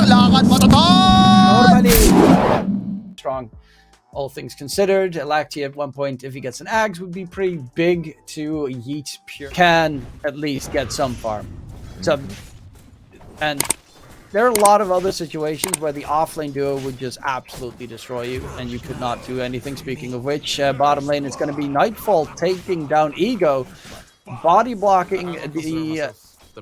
lakad matatag! Normally strong, all things considered. Lacti at one point, if he gets an Ags, would be pretty big to yeet Pure. Can at least get some farm. So, and there are a lot of other situations where the offlane duo would just absolutely destroy you, and you could not do anything. Speaking of which, bottom lane is going to be Nightfall taking down Ego, body blocking the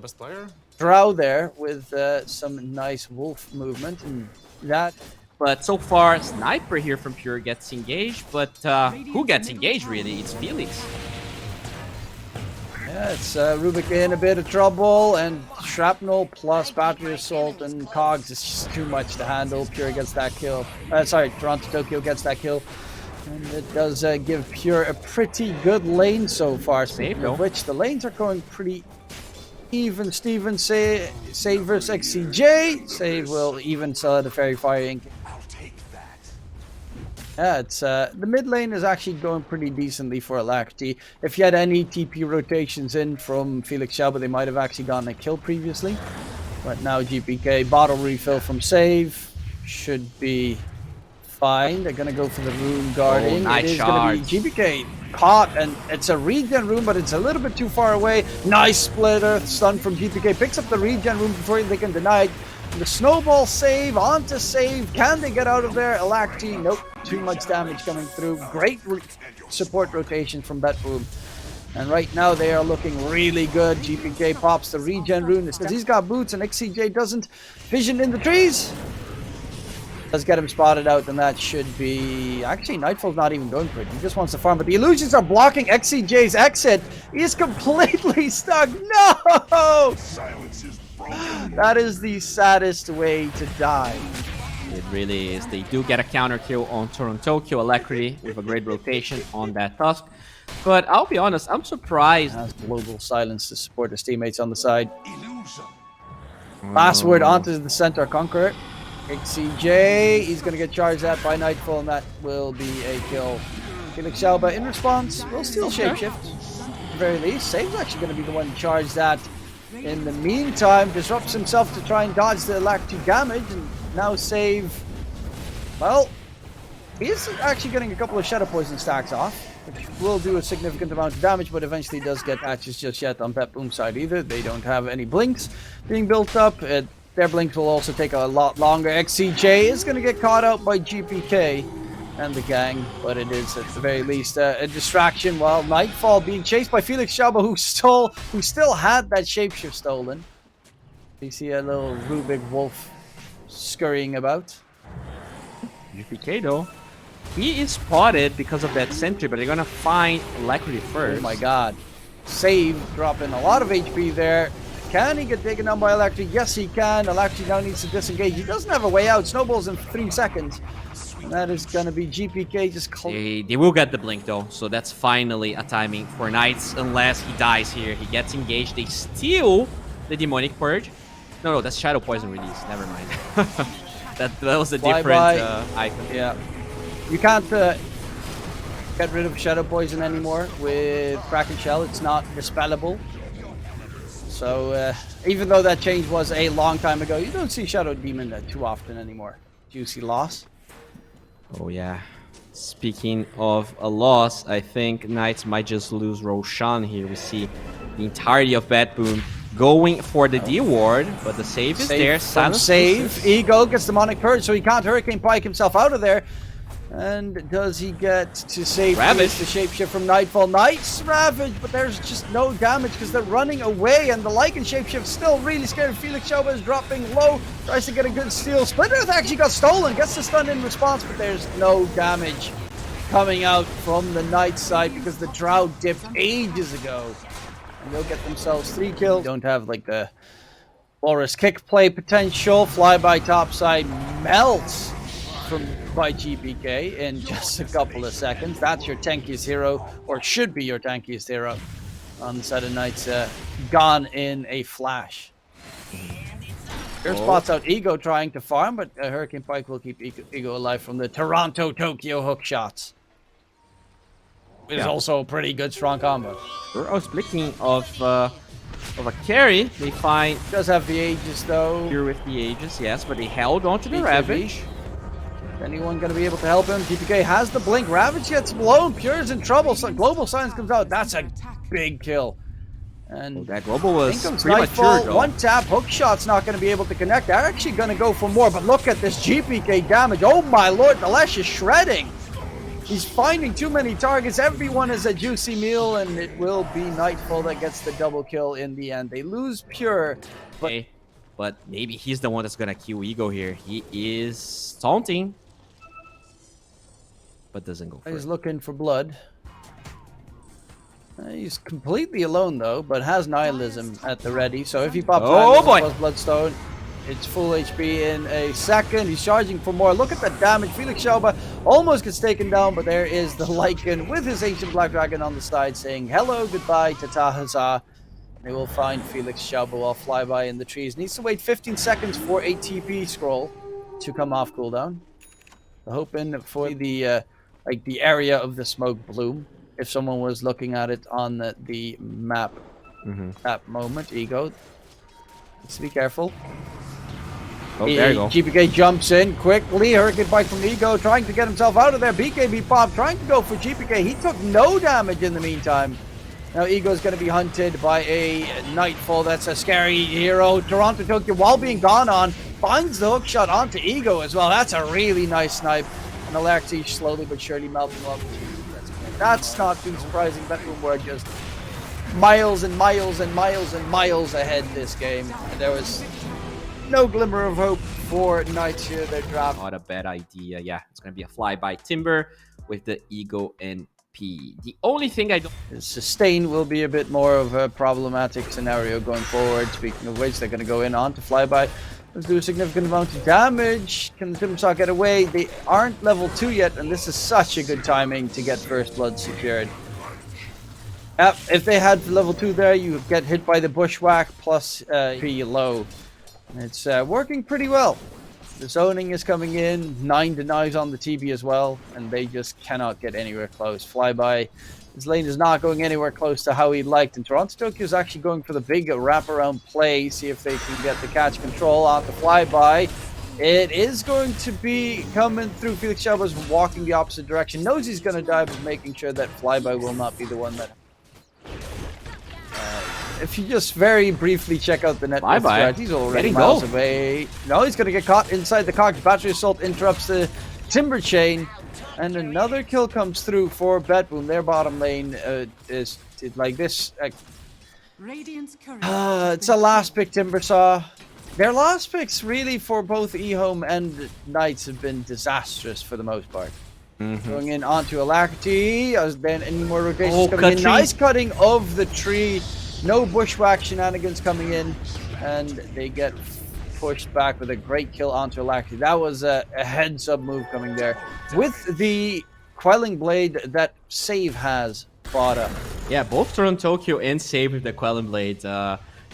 best player. Drow there with some nice wolf movement, and that. But so far, Sniper here from Pure gets engaged, but who gets engaged really? It's Felix. Yeah, it's Rubik in a bit of trouble, and Shrapnel plus Battery Assault and Cogs is just too much to handle. Pure gets that kill. Sorry, Toronto Tokyo gets that kill. And it does give Pure a pretty good lane so far. Speaking of which, the lanes are going pretty even. Steven Save versus XCJ. Save will even sell the Fairy Fire Ink. Yeah, it's the mid lane is actually going pretty decently for Alacti. If you had any TP rotations in from Felix Shelba, they might have actually gotten a kill previously. But now GPK bottle refill from Save should be fine. They're gonna go for the Rune Guardian. Nice it is gonna be GPK caught, and it's a regen rune, but it's a little bit too far away. Nice splitter stun from GPK. Picks up the regen rune before they can deny it. The snowball save onto Save. Can they get out of there? Alacti, nope. Too much damage coming through. Great support rotation from BetBoom. And right now they are looking really good. GPK pops the regen rune because he's got boots, and XCJ doesn't. Vision in the trees. Let's get him spotted out, and that should be... Actually, Nightfall's not even going for it. He just wants to farm, but the illusions are blocking XCJ's exit. He's completely stuck. No! That is the saddest way to die. It really is. They do get a counter kill on Toronto Tokyo Alacrity with a great rotation on that Tusk. But I'll be honest, I'm surprised. Has global silence to support his teammates on the side. Last word onto the center conqueror. XCJ, he's going to get charged at by Nightfall, and that will be a kill. Felix Shalba in response will steal Shapeshift. At the very least, Save's actually going to be the one charged that. In the meantime, disrupts himself to try and dodge the Lacti damage, and now Save, well, he's actually getting a couple of Shadow Poison stacks off, which will do a significant amount of damage, but eventually does get patches just yet on BetBoom side either. They don't have any blinks being built up. Their blinks will also take a lot longer. XCJ is going to get caught out by GPK and the gang, but it is at the very least a distraction, while Nightfall being chased by Felix Shalba, who still had that shapeshift stolen. You see a little Rubik wolf scurrying about. GPK though, he is spotted because of that sentry, but they're gonna find Alacrity first. Oh my god. Save dropping a lot of HP there. Can he get taken down by Alacrity? Yes, he can. Alacrity now needs to disengage. He doesn't have a way out. Snowballs in 3 seconds. And that is going to be GPK just... They will get the blink though, so that's finally a timing for Knights, unless he dies here. He gets engaged. They steal the Demonic Purge. No, that's Shadow Poison release. Never mind. that was a different icon. Yeah. You can't get rid of Shadow Poison anymore with Kraken Shell. It's not dispellable. So even though that change was a long time ago, you don't see Shadow Demon too often anymore. Juicy loss. Oh yeah. Speaking of a loss, I think Knights might just lose Roshan here. We see the entirety of BetBoom going for the D ward, but the save is there. Save. Ego gets Demonic Purge, so he can't Hurricane Pike himself out of there. And does he get to save Ravage? The shapeshift from Nightfall? Nice Ravage, but there's just no damage because they're running away, and the Lycan shapeshift still really scared. Felix Shalba is dropping low, tries to get a good steal. Splinter actually got stolen, gets the stun in response, but there's no damage coming out from the Knight side because the Drow dipped ages ago. And they'll get themselves 3 kills. Don't have like the Boris kick play potential. Flyby topside melts by GPK in just a couple of seconds. That's your tankiest hero, or should be your tankiest hero on the side of Knights. Gone in a flash. Here spots out Ego trying to farm, but Hurricane Pike will keep Ego alive from the Toronto Tokyo hook shots. It is also a pretty good strong combo. Speaking of of a carry. They find Does have the Aegis though. Pure with the Aegis, yes, but they held onto the BKB. Ravage. Anyone going to be able to help him? GPK has the blink. Ravage gets blown. Pure's in trouble. So Global Silence comes out. That's a big kill. And That global was comes premature, Nightfall. though. One tap. Hook shot's not going to be able to connect. They're actually going to go for more. But look at this GPK damage. Oh my lord. Dalesh is shredding. He's finding too many targets. Everyone is a juicy meal. And it will be Nightfall that gets the double kill in the end. They lose Pure. But maybe he's the one that's going to kill Ego here. He is taunting. But doesn't go for He's it. looking for blood. He's completely alone though, but has Nihilism at the ready. So if he pops plus Bloodstone, it's full HP in a second. He's charging for more. Look at the damage. Felix Schauber almost gets taken down, but there is the Lycan with his Ancient Black Dragon on the side saying hello, goodbye, Tata Huzzah. They will find Felix Schauber while flyby in the trees. Needs to wait 15 seconds for a TP scroll to come off cooldown. Hoping for the like the area of the smoke bloom. If someone was looking at it on the map at moment, Ego. Let's be careful. Oh, there you go. GPK jumps in quickly. Hurricane Bite from Ego, trying to get himself out of there. BKB pop, trying to go for GPK. He took no damage in the meantime. Now Ego's going to be hunted by a Nightfall. That's a scary hero. Toronto Tokyo, while being gone on, finds the hook shot onto Ego as well. That's a really nice snipe. And Alexi slowly but surely melting off. That's not too surprising. BetBoom were just miles and miles and miles and miles ahead this game. And there was no glimmer of hope for Knights here. They're dropped. Not a bad idea. Yeah, it's going to be a flyby Timber with the Ego and P. The only thing I don't... Sustain will be a bit more of a problematic scenario going forward. Speaking of which, they're going to go in on to flyby. Let's do a significant amount of damage. Can the Timbersaw get away? They aren't level 2 yet, and this is such a good timing to get First Blood secured. If they had level 2 there, you get hit by the Bushwhack plus P low. It's working pretty well. The zoning is coming in, 9 denies on the TB as well, and they just cannot get anywhere close. Flyby. His lane is not going anywhere close to how he liked, and Toronto Tokyo is actually going for the big wraparound play, see if they can get the catch control on the flyby. It is going to be coming through. Felix Schauber's walking the opposite direction, knows he's going to die, but making sure that flyby will not be the one that... if you just very briefly check out the net, he's already miles away. No, he's going to get caught inside the cogs. Battery Assault interrupts the Timber Chain. And another kill comes through for BetBoom. Their bottom lane is like this. It's a last pick Timbersaw. Their last picks really for both eHome and Knights have been disastrous for the most part. Going in onto Alacrity. Then any more rotations coming in. Nice cutting of the tree. No Bushwhack shenanigans coming in. And they get pushed back with a great kill onto Alacrity. That was a heads-up move coming there. With the Quelling Blade that Save has bought up. Yeah, both Toronto Tokyo and Save with the Quelling Blade.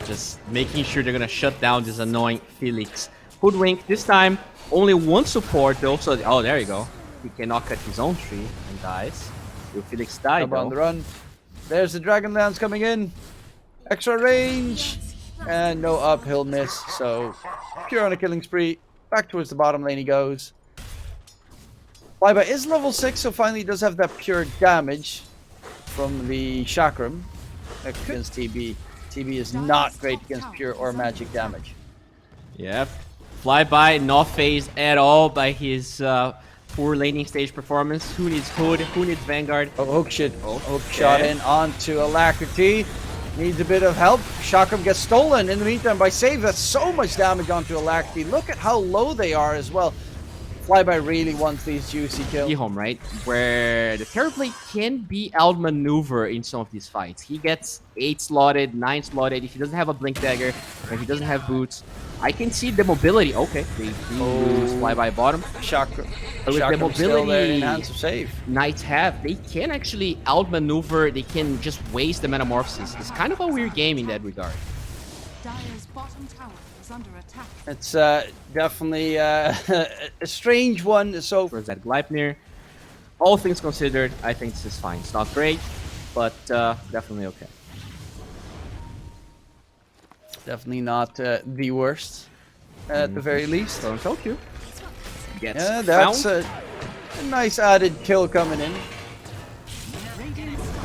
Just making sure they're going to shut down this annoying Felix. Hoodwink, this time only one support though. So, oh, there you go. He cannot cut his own tree and dies. Will Felix die though? On the run. There's the Dragonlance coming in. Extra range. And no uphill miss, so Pure on a killing spree. Back towards the bottom lane he goes. Flyby is level 6, so finally he does have that Pure damage from the Chakram against TB. TB is not great against Pure or magic damage. Yep. Flyby not phased at all by his poor laning stage performance. Who needs Hood? Who needs Vanguard? Oh, hook shot in onto Alacrity. Needs a bit of help. Chakram gets stolen in the meantime by Save. That's so much damage onto Alacrity. Look at how low they are as well. Flyby really wants these juicy kills. Home, right? Where the Terrorblade can be outmaneuvered in some of these fights. He gets 8 slotted, 9 slotted. If he doesn't have a Blink Dagger, if he doesn't have boots, I can see the mobility. Okay, they lose Flyby bottom. Chakram. But with the mobility in hands of Save. Knights have, they can actually outmaneuver. They can just waste the Metamorphosis. It's kind of a weird game in that regard. Dire's bottom tower is under attack. It's definitely a strange one. So for that Gleipnir, all things considered, I think this is fine. It's not great, but definitely okay. Definitely not the worst, at the very least. So Tokyo gets Yeah, that's found. a nice added kill coming in.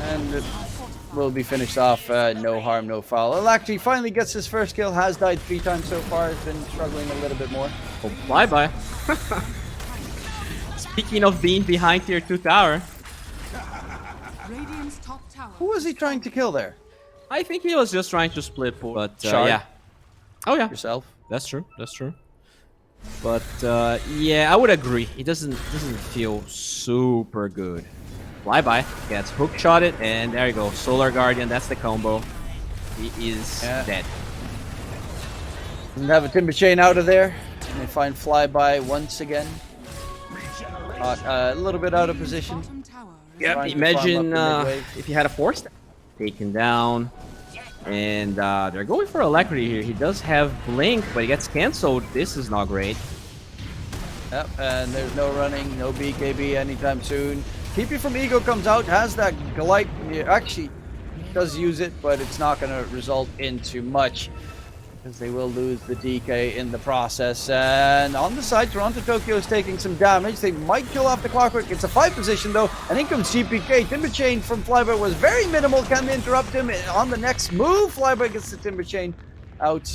And it will be finished off, no harm, no foul. Well, actually, finally gets his first kill, has died 3 times so far, has been struggling a little bit more. Oh, bye-bye. Speaking of being behind tier 2 tower, Radiant's top tower. Who was he trying to kill there? I think he was just trying to split pool, but Shard. yeah. Oh yeah, Yourself? that's true. That's true. But yeah, I would agree. It doesn't feel super good. Flyby gets hook shotted, and there you go. Solar Guardian. That's the combo. He is dead. And have a Timber Chain out of there. And they find Flyby once again. A little bit out of position. Bottom tower is Yep. Trying to Imagine farm up the mid-wave. if he had a force taken down, and they're going for Alacrity here. He does have Blink, but he gets cancelled. This is not great. Yep, and there's no running, no BKB anytime soon. TP from Ego comes out, has that Glide. He actually does use it, but it's not going to result into much, because they will lose the DK in the process. And on the side, Toronto Tokyo is taking some damage. They might kill off the Clockwork. It's a 5 position though, and in comes GPK. Timber Chain from Flyby was very minimal. Can they interrupt him on the next move? Flyby gets the Timber Chain out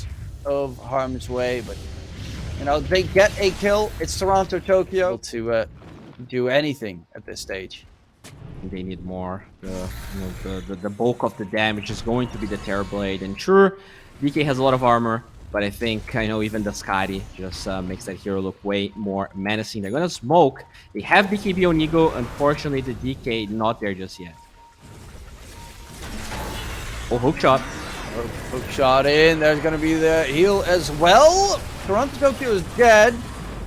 of harm's way, but you know, they get a kill. It's Toronto Tokyo to do anything at this stage. They need more. The bulk of the damage is going to be the Terror Blade, and sure, DK has a lot of armor, but I think even the Scotty just makes that hero look way more menacing. They're gonna smoke. They have BKB on Ego. Unfortunately, the DK not there just yet. Oh, hook shot. Hook shot in. There's going to be the heal as well. Toronto Tokyo is dead.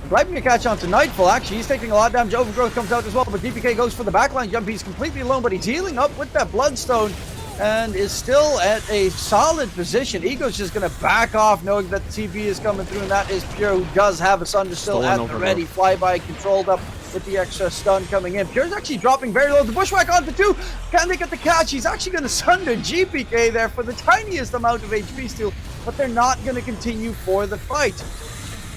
Gliding to catch on to Nightfall. Actually, he's taking a lot of damage. Overgrowth comes out as well, but DPK goes for the backline jump. He's completely alone, but he's healing up with that Bloodstone and is still at a solid position. Ego's just going to back off, knowing that the TP is coming through, and that is Pure, who does have a Sunder still at the ready. Flyby controlled up with the extra stun coming in. Pure's actually dropping very low. The Bushwhack onto 2. Can they get the catch? He's actually going to Sunder GPK there for the tiniest amount of HP steal, but they're not going to continue for the fight.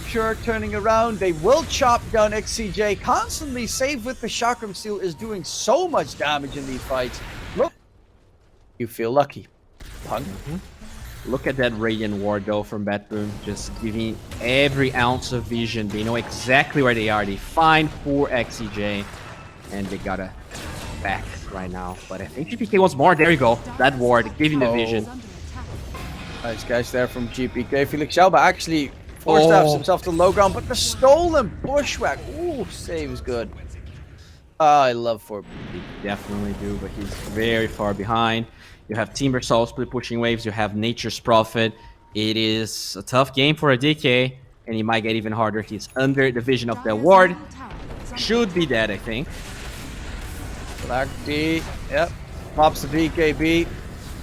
Pure turning around. They will chop down XCJ. Constantly save with the Chakram Steel is doing so much damage in these fights. Look, you feel lucky. Punk. Look at that Radiant Ward though from BetBoom, just giving every ounce of vision. They know exactly where they are. They find poor XCJ, and they gotta back right now. But I think GPK wants more. There you go. That Ward giving the vision. Nice catch there from GPK. Felix Schauber actually force-stabs himself to the low ground, but the stolen Bushwhack. Ooh, save is good. I love 4B. They definitely do, but he's very far behind. You have Timber Soul split pushing waves. You have Nature's Prophet. It is a tough game for a DK, and he might get even harder. He's under the vision of the ward. Should be dead, I think. Black D, yep, pops the BKB.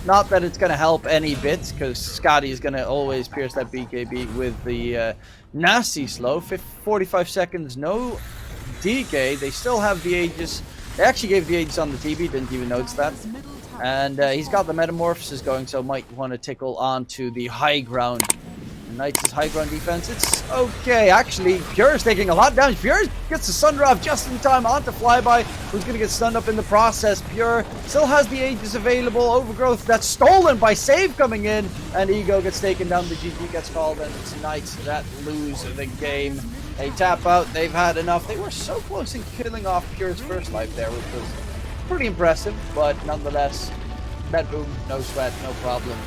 Not that it's going to help any bits, because Scotty is going to always pierce that BKB with the nasty slow. 45 seconds, no DK. They still have the Aegis. They actually gave the Aegis on the TB, didn't even notice that. And he's got the Metamorphosis going, so might want to tickle onto the high ground. Knights' high ground defense, it's okay. Actually, Pure is taking a lot of damage. Pure gets the Sunder off just in time onto Flyby, who's going to get stunned up in the process. Pure still has the Aegis available. Overgrowth that's stolen by Save coming in, and Ego gets taken down. The GG gets called, and it's Knights that lose the game. They tap out. They've had enough. They were so close in killing off Pure's first life there, which was pretty impressive, but nonetheless, BetBoom, no sweat, no problem.